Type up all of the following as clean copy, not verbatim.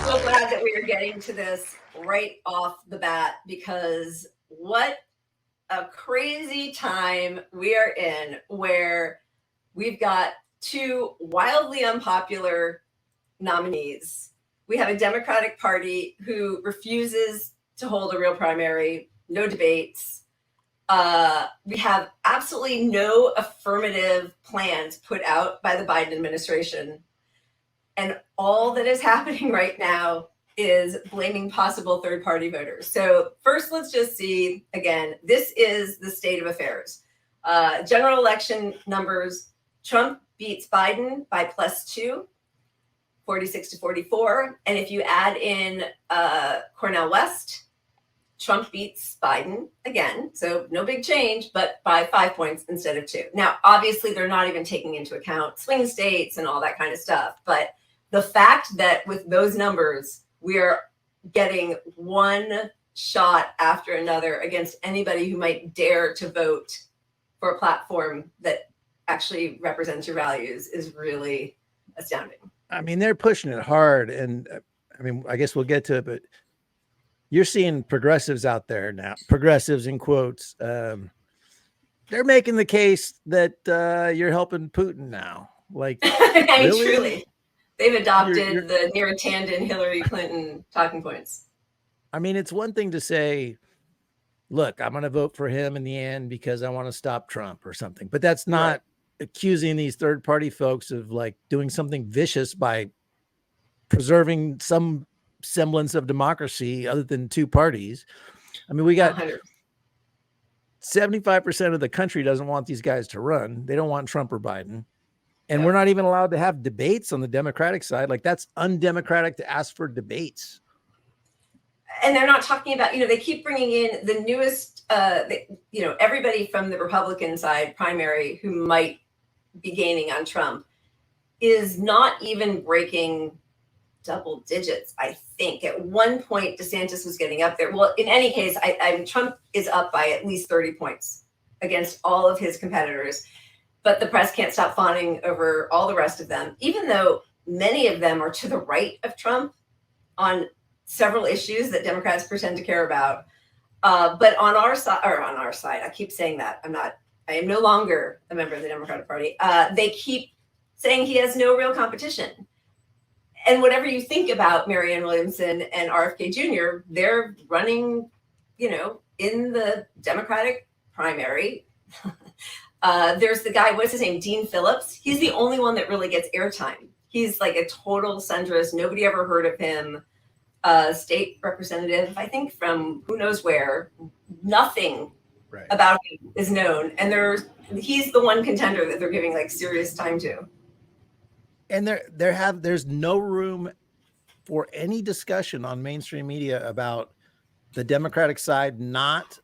so glad that we are getting to this right off the bat because what a crazy time we are in where we've got two wildly unpopular nominees. We have a Democratic Party who refuses to hold a real primary, no debates. We have absolutely no affirmative plans put out by the Biden administration. And all that is happening right now is blaming possible third-party voters. So first, let's just see, again, this is the state of affairs. General election numbers, Trump beats Biden by +2, 46 to 44. And if you add in Cornel West, Trump beats Biden again. So no big change, but by 5 points instead of 2. Now, obviously, they're not even taking into account swing states and all that kind of stuff. But the fact that with those numbers, we are getting one shot after another against anybody who might dare to vote for a platform that actually represents your values is really astounding. I mean, they're pushing it hard. And I mean, I guess we'll get to it, but you're seeing progressives out there now, progressives in quotes. They're making the case that you're helping Putin now. Like, I mean, really? Truly. They've adopted the near tandem Hillary Clinton talking points. I mean, it's one thing to say, look, I'm going to vote for him in the end because I want to stop Trump or something. But that's not accusing these third party folks of like doing something vicious by preserving some semblance of democracy other than two parties. I mean, we got 75% of the country doesn't want these guys to run. They don't want Trump or Biden. And we're not even allowed to have debates on the Democratic side. Like, that's undemocratic to ask for debates. And they're not talking about, they keep bringing in the newest, everybody from the Republican side primary who might be gaining on Trump is not even breaking double digits, I think. At one point, DeSantis was getting up there. Well, in any case, Trump is up by at least 30 points against all of his competitors. But the press can't stop fawning over all the rest of them, even though many of them are to the right of Trump on several issues that Democrats pretend to care about. But on our side, I keep saying that. I am no longer a member of the Democratic Party. They keep saying he has no real competition. And whatever you think about Marianne Williamson and RFK Jr., they're running, in the Democratic primary. There's the guy, what's his name? Dean Phillips. He's the only one that really gets airtime. He's like a total centrist. Nobody ever heard of him. State representative, I think, from who knows where. Nothing about him is known. And he's the one contender that they're giving like serious time to. And there's no room for any discussion on mainstream media about the Democratic side not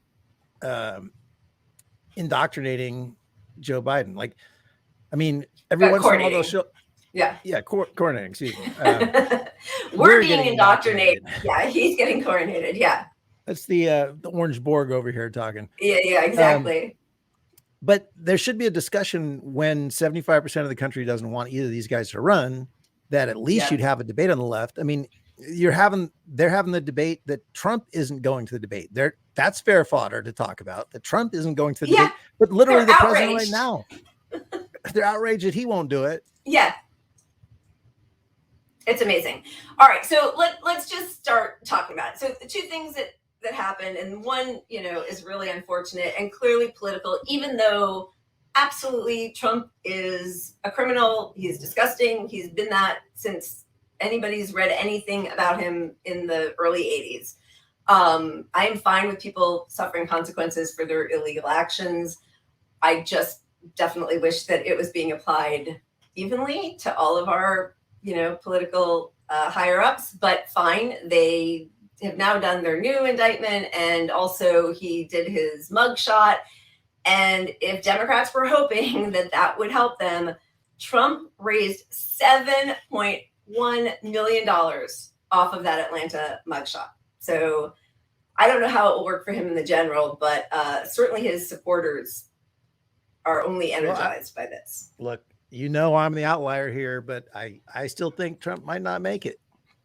indoctrinating Joe Biden. Like, I mean, every once in a while they'll show. Coordinating, excuse me. We're being indoctrinated. Yeah, he's getting coordinated. Yeah. That's the Orange Borg over here talking. Yeah, exactly. But there should be a discussion when 75% of the country doesn't want either of these guys to run, that at least you'd have a debate on the left. I mean, they're having the debate that Trump isn't going to the debate. That's fair fodder to talk about, that Trump isn't going to the debate. But literally the president right now, they're outraged that he won't do it. Yeah. It's amazing. All right, so let's just start talking about it. So the two things that happened, and one, is really unfortunate and clearly political, even though absolutely Trump is a criminal. He's disgusting. He's been that since anybody's read anything about him in the early 80s. I am fine with people suffering consequences for their illegal actions. I just definitely wish that it was being applied evenly to all of our political higher ups, but fine. They have now done their new indictment, and also he did his mugshot. And if Democrats were hoping that would help them, Trump raised $7.1 million off of that Atlanta mugshot. So I don't know how it will work for him in the general, but certainly his supporters are only energized by this. Look, I'm the outlier here, but I still think Trump might not make it.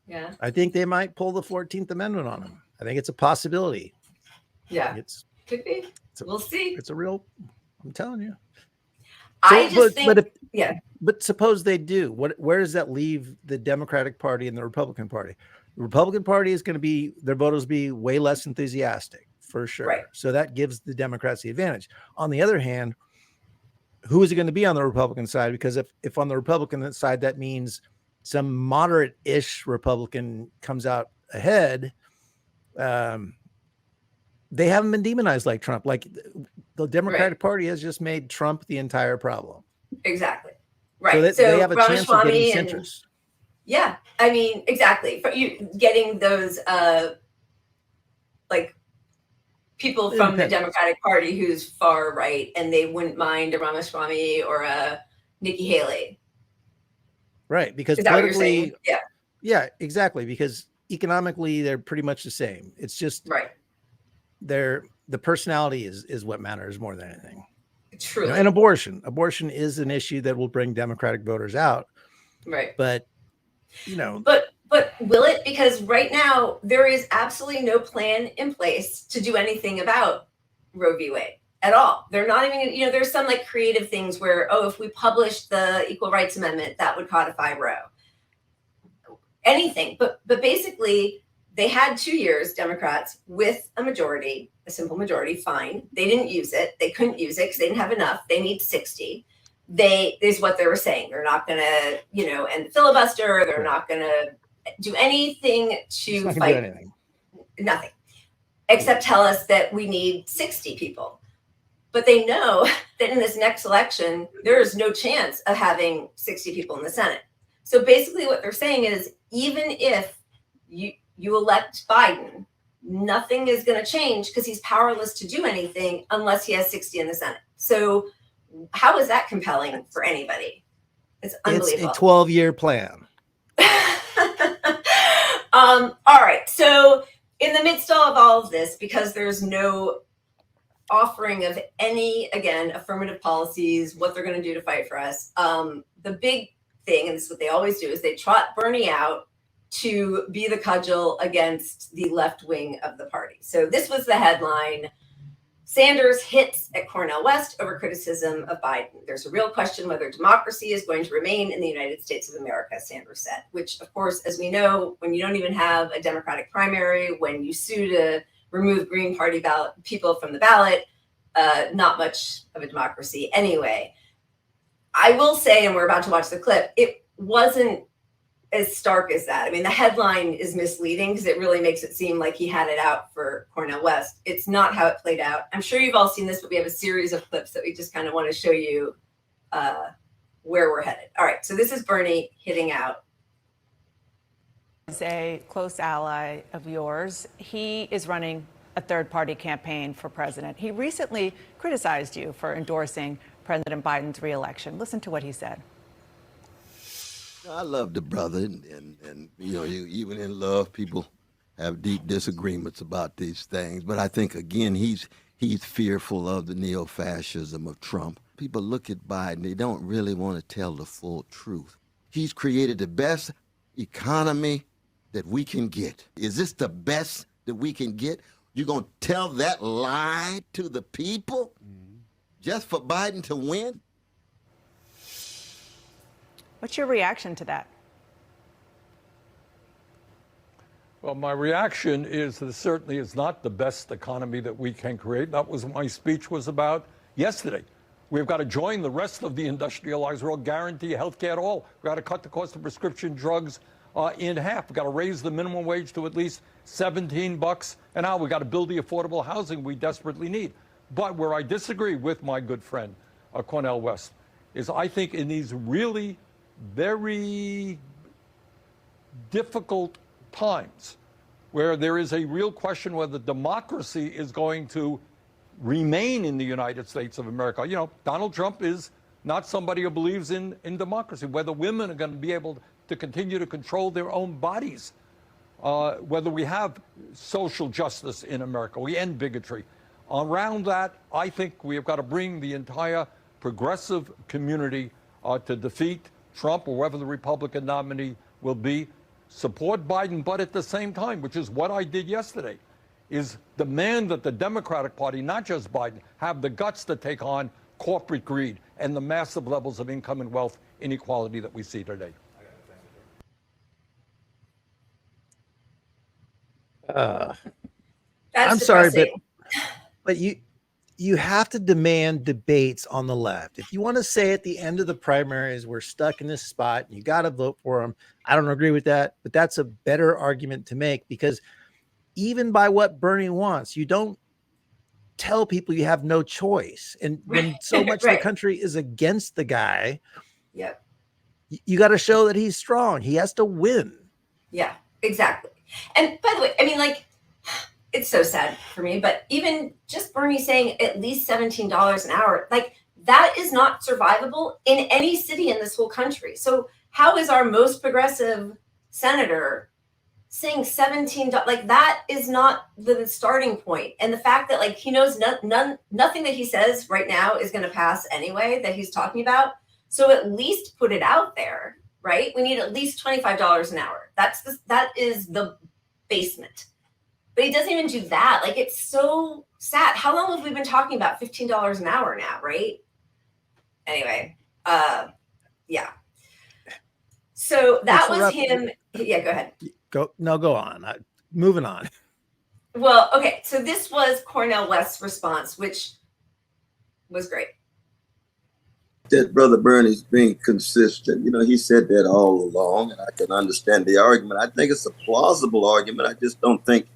Yeah. I think they might pull the 14th Amendment on him. I think it's a possibility. Yeah. It's Could be. it's a, We'll see. It's a real. I'm telling you. I just think, yeah. But suppose they do. Where does that leave the Democratic Party and the Republican Party? The Republican Party is going to be, their voters be way less enthusiastic for sure. Right. So that gives the Democrats the advantage. On the other hand, who is it going to be on the Republican side? Because if on the Republican side, that means some moderate-ish Republican comes out ahead, they haven't been demonized like Trump. Like the Democratic Party has just made Trump the entire problem. Exactly. Right. So they have a chance of getting centrists. Yeah. I mean, exactly. For you getting those like people from the Democratic Party who's far right, and they wouldn't mind a Ramaswamy or a Nikki Haley. Right. Because politically, yeah, exactly. Because economically, they're pretty much the same. It's just the personality is what matters more than anything. Truly. And abortion is an issue that will bring Democratic voters out. Right. But but will it? Because right now there is absolutely no plan in place to do anything about Roe v. Wade at all. They're not even, there's some like creative things where, if we publish the Equal Rights Amendment, that would codify Roe. Anything. But basically they had 2 years, Democrats, with a simple majority, fine. They didn't use it. They couldn't use it because they didn't have enough. They need 60. Is what they were saying. They're not going to, end the filibuster. They're not going to do anything to fight. Nothing. Except tell us that we need 60 people. But they know that in this next election, there is no chance of having 60 people in the Senate. So basically what they're saying is, even if you elect Biden, nothing is going to change because he's powerless to do anything unless he has 60 in the Senate. So how is that compelling for anybody? It's unbelievable. It's a 12-year plan. All right. So in the midst of all of this, because there's no offering of any, again, affirmative policies, what they're going to do to fight for us, the big thing, and this is what they always do, is they trot Bernie out to be the cudgel against the left wing of the party. So this was the headline: Sanders hits at Cornel West over criticism of Biden. There's a real question whether democracy is going to remain in the United States of America, Sanders said, which, of course, as we know, when you don't even have a Democratic primary, when you sue to remove Green Party people from the ballot, not much of a democracy anyway. I will say, and we're about to watch the clip, it wasn't as stark as that. I mean, the headline is misleading because it really makes it seem like he had it out for Cornel West. It's not how it played out. I'm sure you've all seen this, but we have a series of clips that we just kind of want to show you where we're headed. All right, so this is Bernie hitting out. Is a close ally of yours. He is running a third-party campaign for president. He recently criticized you for endorsing President Biden's reelection. Listen to what he said. I love the brother, and you even in love, people have deep disagreements about these things. But I think, again, he's fearful of the neo-fascism of Trump. People look at Biden, they don't really want to tell the full truth. He's created the best economy that we can get. Is this the best that we can get? You're going to tell that lie to the people just for Biden to win? What's your reaction to that? Well, my reaction is that certainly it's not the best economy that we can create. That was what my speech was about yesterday. We've got to join the rest of the industrialized world, guarantee health care to all. We've got to cut the cost of prescription drugs in half. We've got to raise the minimum wage to at least $17 an hour. We've got to build the affordable housing we desperately need. But where I disagree with my good friend, Cornel West, is I think in these really very difficult times where there is a real question whether democracy is going to remain in the United States of America. You know, Donald Trump is not somebody who believes in democracy, whether women are going to be able to continue to control their own bodies, whether we have social justice in America, we end bigotry. Around that, I think we have got to bring the entire progressive community to defeat Trump or whoever the Republican nominee will be. support Biden, but at the same time, which is what I did yesterday, is demand that the Democratic Party, not just Biden, have the guts to take on corporate greed and the massive levels of income and wealth inequality that we see today. That's I'm sorry, depressing. but you have to demand debates on the left. If you want to say at the end of the primaries, we're stuck in this spot and you got to vote for them, I don't agree with that, but that's a better argument to make, because even by what Bernie wants, you don't tell people you have no choice. And when so much of the Right. country is against the guy, Yep. you got to show that he's strong. He has to win. Yeah, exactly. And by the way, I mean, like, it's so sad for me, but even just Bernie saying at least $17 an hour, like, that is not survivable in any city in this whole country. So how is our most progressive senator saying $17? Like, that is not the starting point. And the fact that, like, he knows nothing that he says right now is going to pass anyway, that he's talking about. So at least put it out there, right? We need at least $25 an hour. That is the basement. But he doesn't even do that. Like, it's so sad. How long have we been talking about $15 an hour now, right? Anyway, yeah. So that was him. Yeah, go ahead. Go on. Moving on. Well, okay. So this was Cornel West's response, which was great. That Brother Bernie's being consistent. You know, he said that all along, and I can understand the argument. I think it's a plausible argument. I just don't think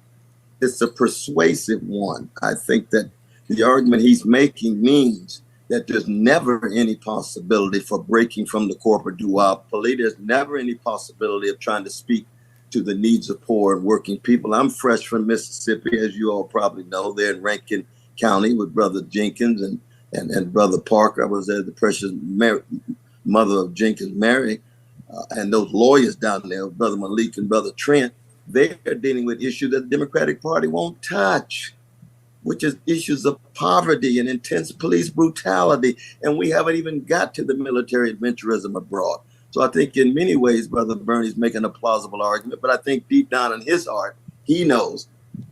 it's a persuasive one. I think that the argument he's making means that there's never any possibility for breaking from the corporate duopoly. There's never any possibility of trying to speak to the needs of poor and working people. I'm fresh from Mississippi, as you all probably know, there in Rankin County with Brother Jenkins and Brother Parker. I was there, the precious mother of Jenkins, Mary, and those lawyers down there, Brother Malik and Brother Trent. They're dealing with issues that the Democratic Party won't touch, which is issues of poverty and intense police brutality. And we haven't even got to the military adventurism abroad. So I think in many ways, Brother Bernie's making a plausible argument, but I think deep down in his heart, he knows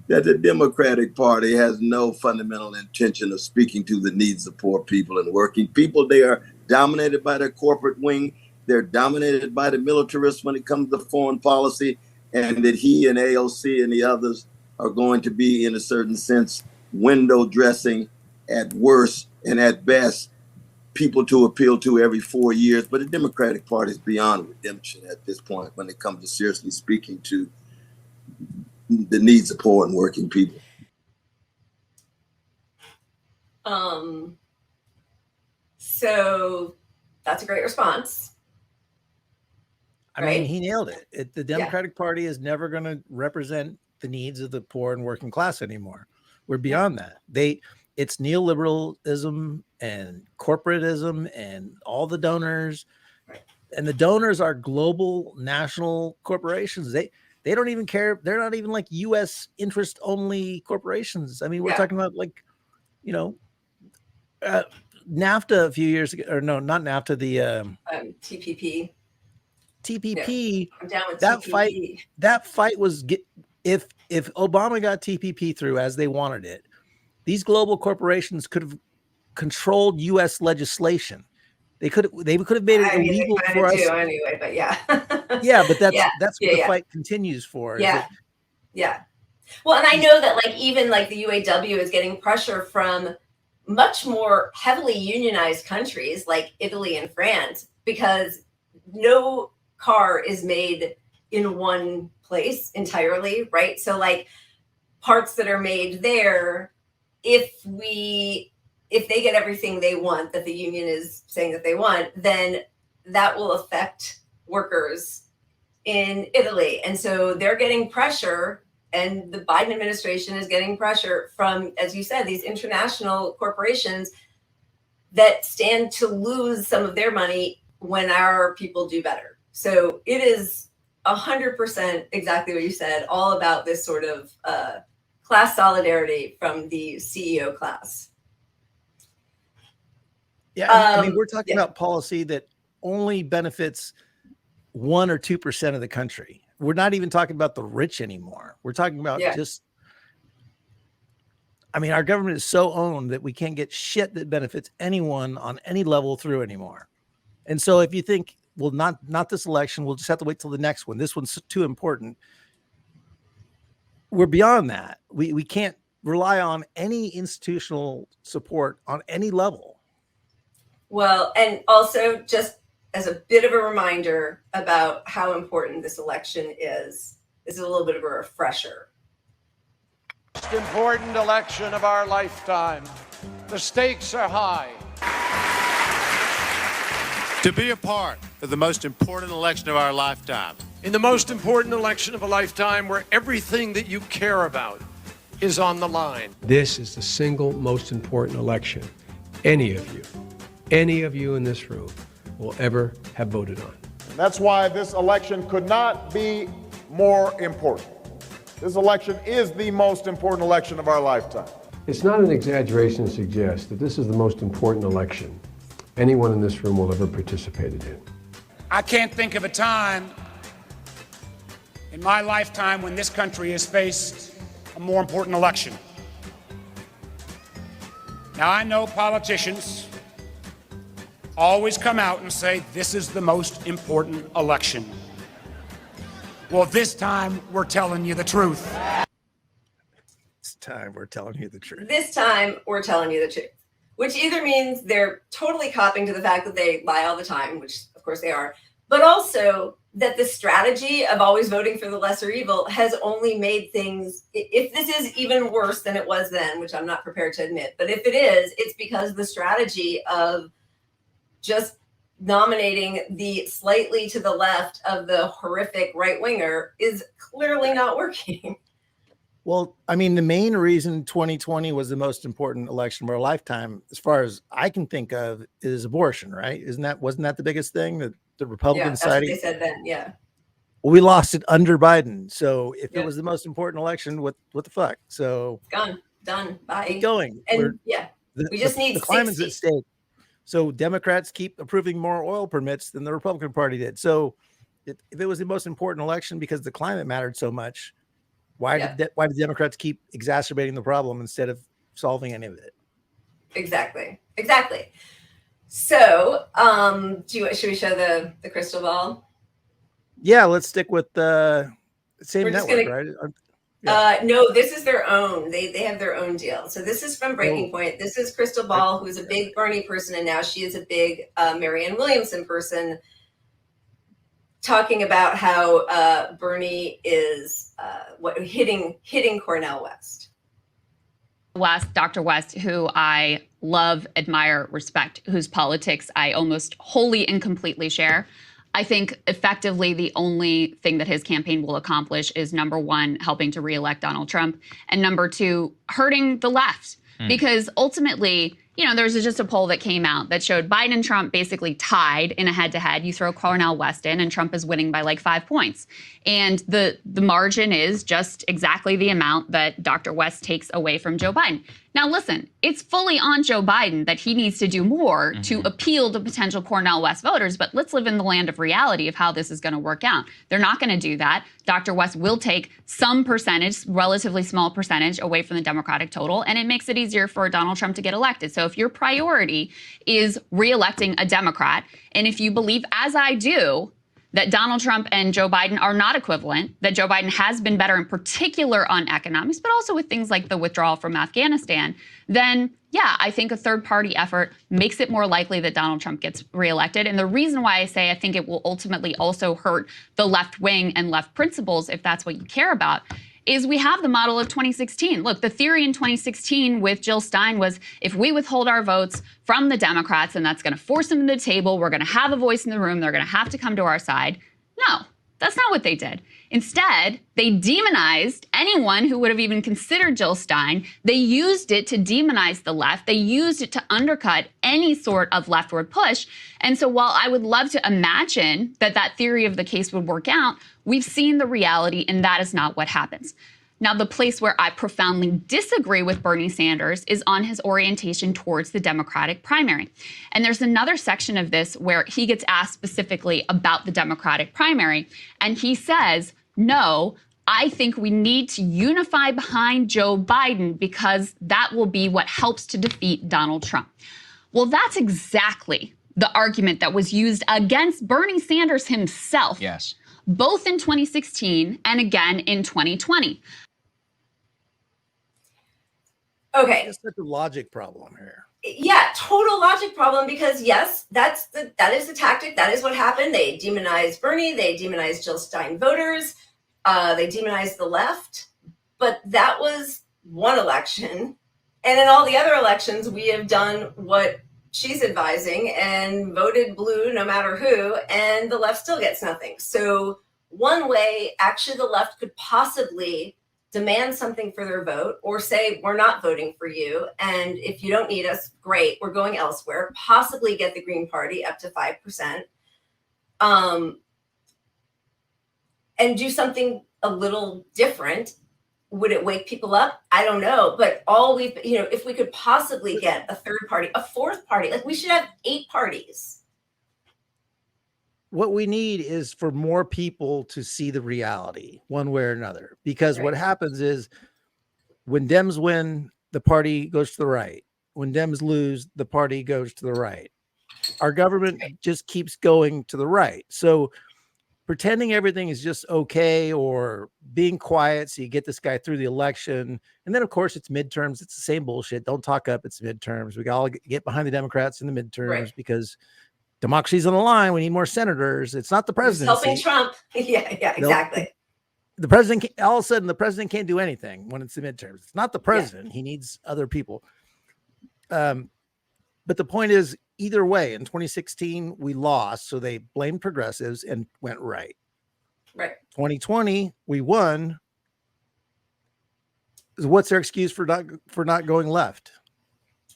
that the Democratic Party has no fundamental intention of speaking to the needs of poor people and working people. They are dominated by their corporate wing. They're dominated by the militarists when it comes to foreign policy, and that he and AOC and the others are going to be, in a certain sense, window dressing at worst, and at best, people to appeal to every 4 years. But the Democratic Party is beyond redemption at this point when it comes to seriously speaking to the needs of poor and working people. So that's a great response. I mean, he nailed it. The Democratic Party is never going to represent the needs of the poor and working class anymore. We're beyond that. It's neoliberalism and corporatism and all the donors, and the donors are global national corporations. They don't even care. They're not even like U.S. interest only corporations. I mean, we're talking about, like, you know, NAFTA a few years ago, or no, not NAFTA, the TPP. TPP. I'm down with that TPP. That fight was if Obama got TPP through as they wanted it, these global corporations could have controlled U.S. legislation. They could have made it illegal for us anyway. But yeah, but that's what the fight continues for. Yeah. Well, and I know that, like, even like the UAW is getting pressure from much more heavily unionized countries like Italy and France, because no car is made in one place entirely, right? So, like, parts that are made there, if they get everything they want, that the union is saying that they want, then that will affect workers in Italy. And so they're getting pressure, and the Biden administration is getting pressure from, as you said, these international corporations that stand to lose some of their money when our people do better. So it is 100% exactly what you said, all about this sort of class solidarity from the CEO class. Yeah, I mean, we're talking about policy that only benefits 1 or 2% of the country. we're not even talking about the rich anymore. We're talking about just, I mean, our government is so owned that we can't get shit that benefits anyone on any level through anymore. And so if you think, well, not this election, we'll just have to wait till the next one. This one's too important. We're beyond that. We can't rely on any institutional support on any level. Well, and also just as a bit of a reminder about how important this election is, this is a little bit of a refresher. Most important election of our lifetime. The stakes are high. To be a part of the most important election of our lifetime. In the most important election of a lifetime, where everything that you care about is on the line. This is the single most important election any of you in this room will ever have voted on. That's why this election could not be more important. This election is the most important election of our lifetime. It's not an exaggeration to suggest that this is the most important election anyone in this room will ever participate in. I can't think of a time in my lifetime when this country has faced a more important election. Now, I know politicians always come out and say this is the most important election. Well, this time we're telling you the truth. This time we're telling you the truth. This time we're telling you the truth, which either means they're totally copping to the fact that they lie all the time, which of course they are, but also that the strategy of always voting for the lesser evil has only made things, if this is even worse than it was then, which I'm not prepared to admit, but if it is, it's because the strategy of just nominating the slightly to the left of the horrific right winger is clearly not working. Well, I mean, the main reason 2020 was the most important election of our lifetime, as far as I can think of, is abortion, right? Wasn't that the biggest thing that the Republican side? They said then, yeah. Well, we lost it under Biden. So if it was the most important election, what the fuck? So done, bye. Keep going. And we just need the climate's 60. at stake. So Democrats keep approving more oil permits than the Republican Party did. So if it was the most important election because the climate mattered so much, why did Democrats keep exacerbating the problem instead of solving any of it? Exactly. So, should we show the crystal ball? Yeah, let's stick with the same network, right? No, this is their own. They have their own deal. So this is from Breaking Point. This is Crystal Ball, who's a big Bernie person, and now she is a big Marianne Williamson person, talking about how Bernie is hitting Cornel West. Dr. West, who I love, admire, respect, whose politics I almost wholly and completely share. I think effectively the only thing that his campaign will accomplish is, number one, helping to reelect Donald Trump, and number two, hurting the left. Because ultimately, there's just a poll that came out that showed Biden and Trump basically tied in a head-to-head. You throw Cornel West in, and Trump is winning by like 5 points. And the margin is just exactly the amount that Dr. West takes away from Joe Biden. Now, listen, it's fully on Joe Biden that he needs to do more to appeal to potential Cornel West voters. But let's live in the land of reality of how this is going to work out. They're not going to do that. Dr. West will take some percentage, relatively small percentage, away from the Democratic total, and it makes it easier for Donald Trump to get elected. So if your priority is reelecting a Democrat, and if you believe, as I do, that Donald Trump and Joe Biden are not equivalent, that Joe Biden has been better in particular on economics, but also with things like the withdrawal from Afghanistan, then yeah, I think a third party effort makes it more likely that Donald Trump gets reelected. And the reason why I say I think it will ultimately also hurt the left wing and left principles, if that's what you care about, is we have the model of 2016. Look, the theory in 2016 with Jill Stein was if we withhold our votes from the Democrats, and that's going to force them to the table, we're going to have a voice in the room, they're going to have to come to our side. No, that's not what they did. Instead, they demonized anyone who would have even considered Jill Stein. They used it to demonize the left. They used it to undercut any sort of leftward push. And so while I would love to imagine that theory of the case would work out, we've seen the reality, and that is not what happens. Now, the place where I profoundly disagree with Bernie Sanders is on his orientation towards the Democratic primary. And there's another section of this where he gets asked specifically about the Democratic primary, and he says, No, I think we need to unify behind Joe Biden because that will be what helps to defeat Donald Trump. Well, that's exactly the argument that was used against Bernie Sanders himself. Yes. Both in 2016 and again in 2020. Okay. It's such a logic problem here. Yeah, total logic problem, because yes, that is the tactic. That is what happened. They demonized Bernie. They demonized Jill Stein voters. They demonized the left. But that was one election. And in all the other elections, we have done what she's advising and voted blue no matter who, and the left still gets nothing. So one way, actually, the left could possibly demand something for their vote, or say, we're not voting for you, and if you don't need us, great, we're going elsewhere, possibly get the Green Party up to 5%, and do something a little different. Would it wake people up? I don't know. But if we could possibly get a third party, a fourth party, like we should have 8 parties. What we need is for more people to see the reality one way or another, because what happens is when Dems win, the party goes to the right. When Dems lose, the party goes to the right. Our government just keeps going to the right. So pretending everything is just okay, or being quiet so you get this guy through the election. And then, of course, it's midterms. It's the same bullshit. Don't talk up. It's midterms. We got all get behind the Democrats in the midterms because democracy's on the line. We need more senators. It's not the president helping Trump. Yeah, exactly. The president, all of a sudden, the president can't do anything when it's the midterms. It's not the president. Yeah. He needs other people. But the point is, either way, in 2016, we lost. So they blamed progressives and went right. Right. 2020, we won. What's their excuse for not going left?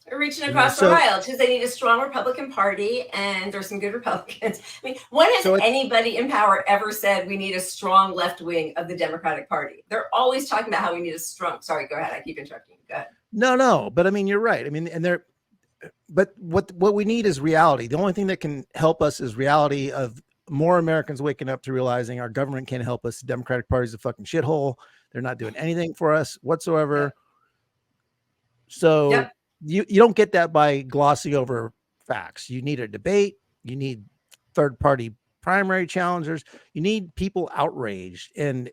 They're reaching across the aisle because they need a strong Republican Party, and there's some good Republicans. I mean, when has anybody in power ever said we need a strong left wing of the Democratic Party? They're always talking about how we need a strong. Sorry, go ahead. I keep interrupting you. Go ahead. No, but I mean, you're right. I mean, but what we need is reality. The only thing that can help us is reality of more Americans waking up to realizing our government can't help us. The Democratic Party is a fucking shithole. They're not doing anything for us whatsoever. Yep. So you don't get that by glossing over facts. You need a debate. You need third party primary challengers. You need people outraged. And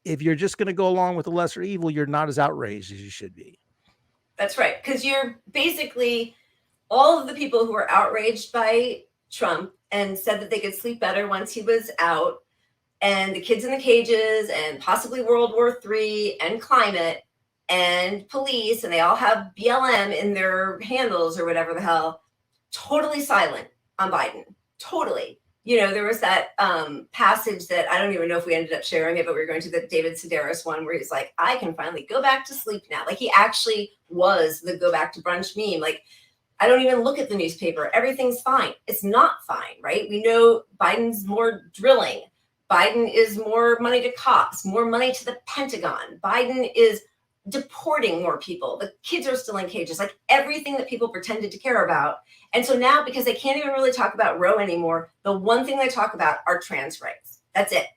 if you're just going to go along with the lesser evil, you're not as outraged as you should be. That's right. Because you're basically all of the people who were outraged by Trump and said that they could sleep better once he was out, and the kids in the cages, and possibly World War III, and climate, and police, and they all have BLM in their handles or whatever the hell, totally silent on Biden. Totally. You know, there was that passage that I don't even know if we ended up sharing it, but we were going to the David Sedaris one where he's like, I can finally go back to sleep now. Like, he actually was the go back to brunch meme. Like, I don't even look at the newspaper. Everything's fine. It's not fine, right? We know Biden's more drilling. Biden is more money to cops, more money to the Pentagon. Biden is deporting more people. The kids are still in cages, like everything that people pretended to care about. And so now, because they can't even really talk about Roe anymore, the one thing they talk about are trans rights. That's it.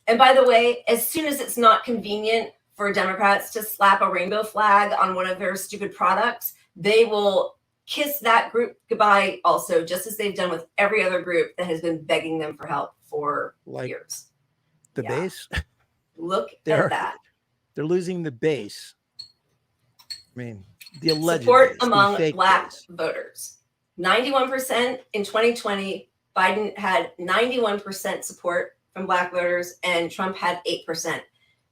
And by the way, as soon as it's not convenient for Democrats to slap a rainbow flag on one of their stupid products, they will kiss that group goodbye also, just as they've done with every other group that has been begging them for help for years. The base? Look at that. They're losing the base. I mean, the alleged support base, among Black base. voters. 91% in 2020. Biden had 91% support from Black voters, and Trump had 8%.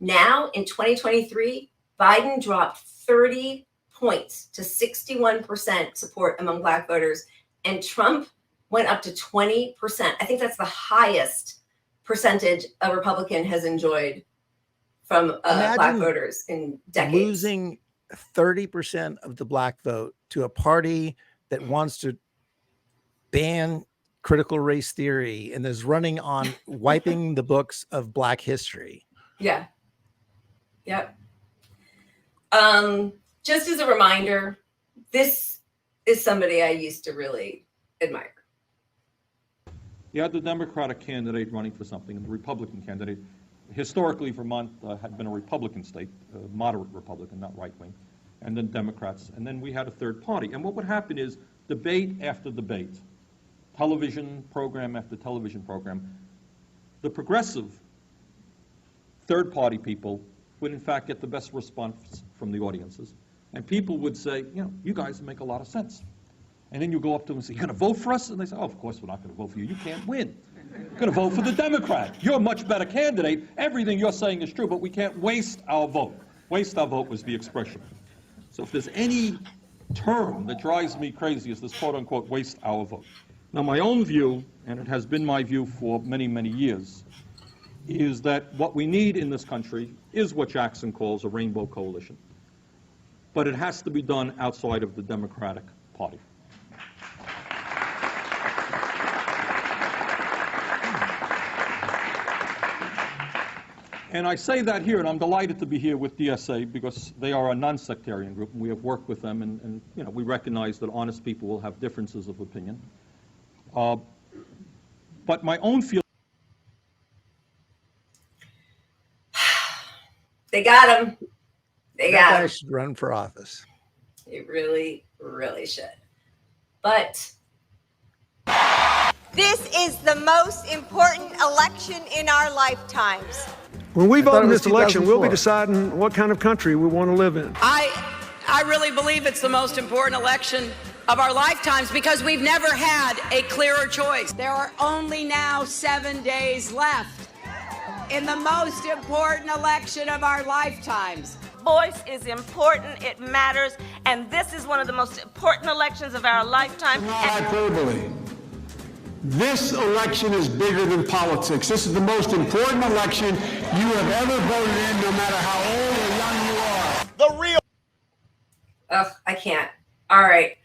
Now in 2023, Biden dropped 30 points to 61% support among Black voters, and Trump went up to 20%. I think that's the highest percentage a Republican has enjoyed from Black voters in decades. Losing 30% of the Black vote to a party that wants to ban critical race theory and is running on wiping the books of Black history. Yeah. Yep. Just as a reminder, this is somebody I used to really admire. You had the Democratic candidate running for something and the Republican candidate. historically, Vermont had been a Republican state, moderate Republican, not right-wing, and then Democrats, and then we had a third party. And what would happen is debate after debate, television program after television program, the progressive third party people would in fact get the best response from the audiences. And people would say, you know, you guys make a lot of sense. And then you go up to them and say, you're going to vote for us? And they say, oh, of course we're not going to vote for you. You can't win. You're going to vote for the Democrat. You're a much better candidate. Everything you're saying is true, but we can't waste our vote. Waste our vote was the expression. So if there's any term that drives me crazy, is this quote-unquote waste our vote. Now, my own view, and it has been my view for many, many years, is that what we need in this country is what Jackson calls a rainbow coalition. But it has to be done outside of the Democratic Party. And I say that here, and I'm delighted to be here with DSA because they are a non-sectarian group, and we have worked with them, and you know, we recognize that honest people will have differences of opinion. But my own feeling. They got him. They got him. That guy should run for office. He really, really should. But this is the most important election in our lifetimes. When we vote in this election, we'll be 2004. deciding what kind of country we want to live in. I really believe it's the most important election of our lifetimes because we've never had a clearer choice. There are only now 7 days left in the most important election of our lifetimes. Voice is important, it matters, and this is one of the most important elections of our lifetime. Hyperbole. This election is bigger than politics. This is the most important election you have ever voted in, no matter how old or young you are. The real. ugh, I can't. All right.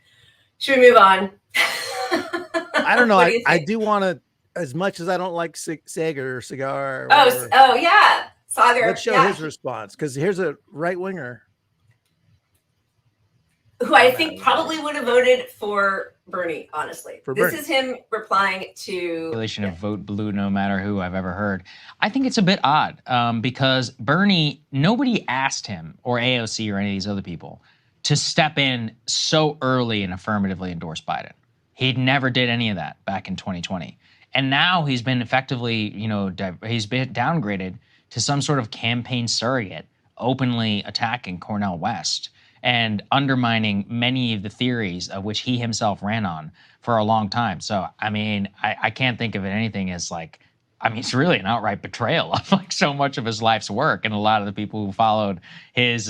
Should we move on? I don't know. What do you I think? do want to, as much as I don't like Sager or Cigar. Or Oh, whatever, oh yeah. Sagar. let's show yeah. his response, because here's a right winger. Who I think probably would have voted for Bernie, honestly. For This Bernie. is him replying to Population of vote blue no matter who I've ever heard. I think it's a bit odd because Bernie, nobody asked him or AOC or any of these other people to step in so early and affirmatively endorse Biden. He never did any of that back in 2020. And now he's been effectively, you know, he's been downgraded to some sort of campaign surrogate, openly attacking Cornel West and undermining many of the theories of which he himself ran on for a long time. So, I mean, I can't think of it anything as like, I mean, it's really an outright betrayal of like so much of his life's work and a lot of the people who followed his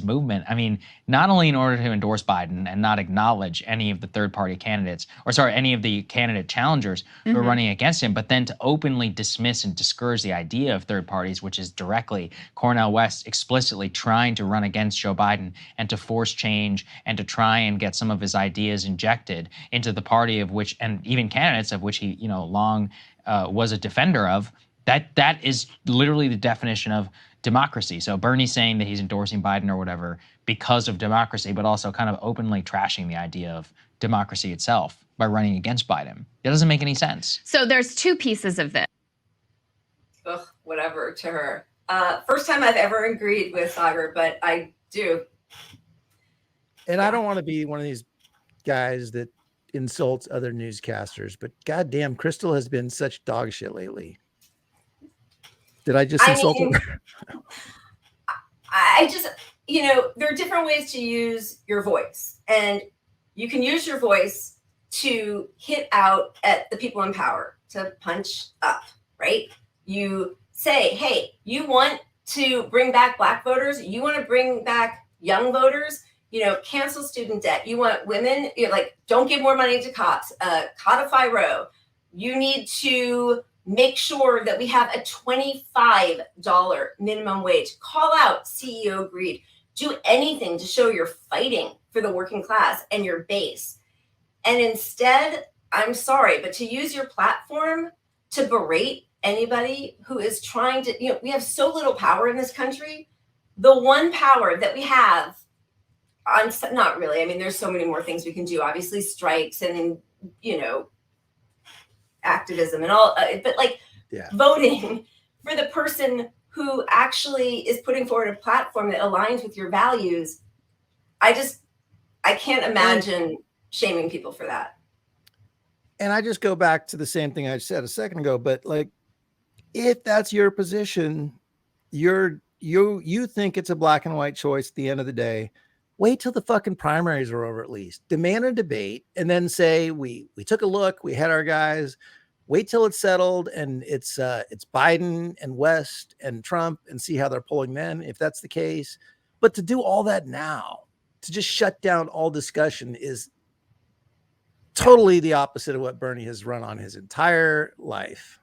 movement. I mean, not only in order to endorse Biden and not acknowledge any of the third-party candidates, or sorry, any of the candidate challengers who are running against him, but then to openly dismiss and discourage the idea of third parties, which is directly Cornel West explicitly trying to run against Joe Biden and to force change and to try and get some of his ideas injected into the party of which, and even candidates of which he, you know, long was a defender of. That is literally the definition of democracy. So Bernie's saying that he's endorsing Biden or whatever because of democracy, but also kind of openly trashing the idea of democracy itself by running against Biden. That doesn't make any sense. So there's two pieces of this. ugh, whatever to her. First time I've ever agreed with Sagar, but I do. And I don't want to be one of these guys that insults other newscasters, but goddamn, Crystal has been such dog shit lately. Did I just insult her? I just, you know, there are different ways to use your voice, and you can use your voice to hit out at the people in power, to punch up, right? You say, hey, you want to bring back Black voters, you want to bring back young voters, you know, cancel student debt. You want women, you know, like, don't give more money to cops, codify Roe. You need to make sure that we have a $25 minimum wage. Call out CEO greed. Do anything to show you're fighting for the working class and your base. And instead, I'm sorry, but to use your platform to berate anybody who is trying to, you know, we have so little power in this country. The one power that we have, not really. I mean, there's so many more things we can do. Obviously, strikes and, you know, activism and all. But like voting for the person who actually is putting forward a platform that aligns with your values, I can't imagine shaming people for that. And I just go back to the same thing I said a second ago, but like, if that's your position, you think it's a black and white choice at the end of the day, wait till the fucking primaries are over, at least demand a debate, and then say, we took a look, we had our guys. Wait till it's settled and it's Biden and West and Trump, and see how they're polling then, if that's the case. But to do all that now, to just shut down all discussion, is totally the opposite of what Bernie has run on his entire life.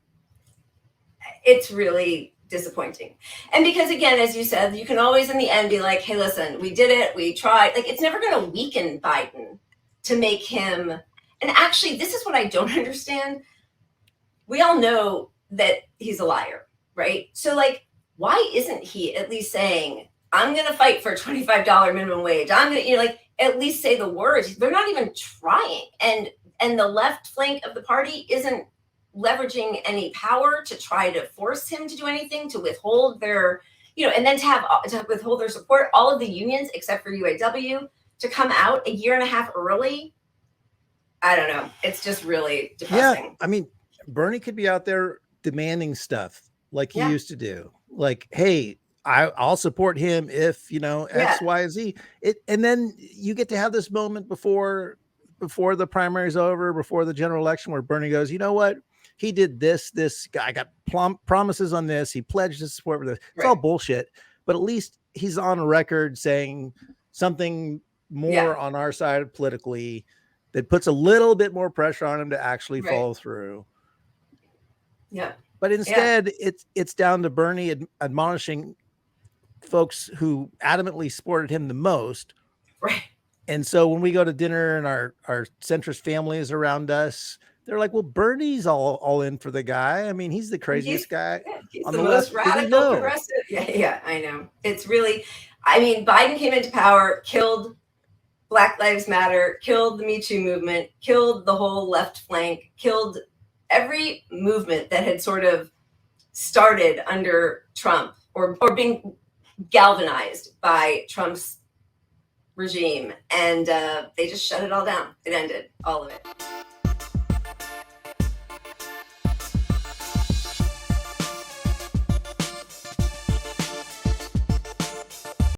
It's really disappointing. And because, again, as you said, you can always in the end be like, hey, listen, we did it, we tried. Like, it's never going to weaken Biden to make him. And actually, this is what I don't understand. We all know that he's a liar, right? So, like, why isn't he at least saying, I'm going to fight for a $25 minimum wage? I'm going to, like, at least say the words. They're not even trying. And the left flank of the party isn't leveraging any power to try to force him to do anything, to withhold their, and then to withhold their support. All of the unions, except for UAW, to come out a year and a half early. I don't know. It's just really depressing. Yeah, I mean, Bernie could be out there demanding stuff like he used to do. Like, hey, I'll support him if, X, Y, Z. And then you get to have this moment before the primary's over, before the general election, where Bernie goes, you know what? He did this guy got promises on this. He pledged his support for this. It's all bullshit, but at least he's on record saying something more on our side politically that puts a little bit more pressure on him to actually follow through. Yeah. But instead, it's down to Bernie admonishing folks who adamantly supported him the most. Right. And so when we go to dinner and our centrist families around us, they're like, well, Bernie's all in for the guy. I mean, he's the craziest guy. He's on the left. most radical progressive. Yeah, I know. It's really, I mean, Biden came into power, killed Black Lives Matter, killed the Me Too movement, killed the whole left flank, killed every movement that had sort of started under Trump or being galvanized by Trump's regime. And they just shut it all down. It ended, all of it.